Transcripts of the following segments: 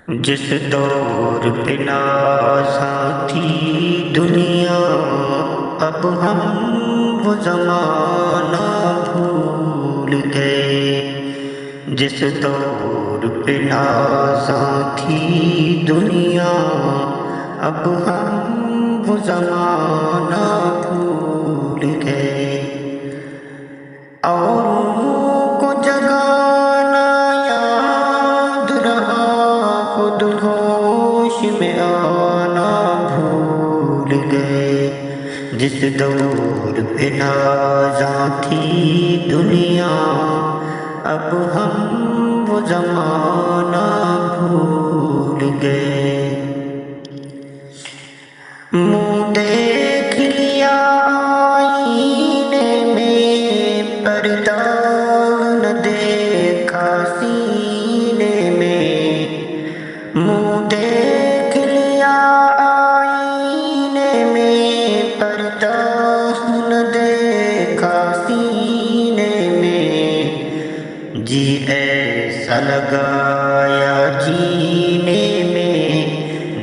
جس دور پہ نازاں تھی دنیا، اب ہم وہ زمانہ بھول گئے۔ جس دور پہ نازاں تھی دنیا، اب ہم وہ زمانہ بھول گئے۔ اوروں کو جگانا یاد رہا، خود ہوش میں آنا بھول گئے۔ جس دور پہ نازاں تھی دنیا، اب ہم وہ زمانہ بھول گئے۔ منہ دیکھ لیا آئینے میں، پردہ نہ دیکھا سینے میں۔ منہ دیکھ لیا آئینے میں، پردہ نہ دیکھا سینے میں۔ جی ایسا لگایا جینے میں،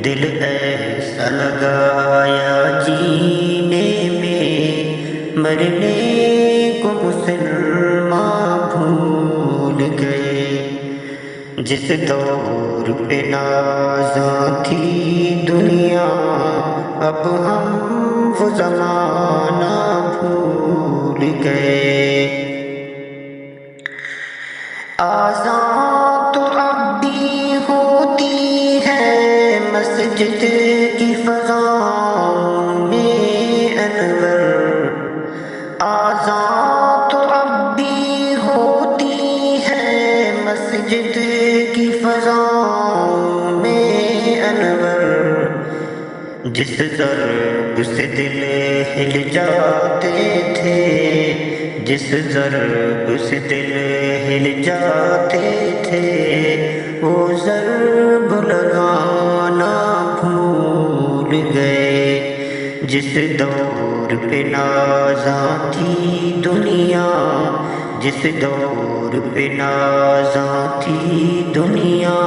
دل ایسا لگایا جینے میں، مرنے کو مسلمان بھول گئے۔ جس دور پہ نازاں تھی دنیا، اب ہم وہ زمانہ بھول گئے۔ آذان تو اب بھی ہوتی ہے مسجد کی فضاؤں میں انور۔ آذان تو اب بھی ہوتی ہے مسجد کی فضاؤں میں انور۔ جس ضرب سے دل ہل جاتے تھے، جس ضرب سے دل ہل جاتے تھے، وہ ضرب لگانا بھول گئے۔ جس دور پہ نازاں تھی دنیا، جس دور پہ نازاں تھی دنیا،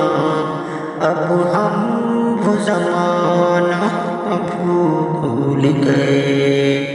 اب ہم وہ زمانہ بھول گئے۔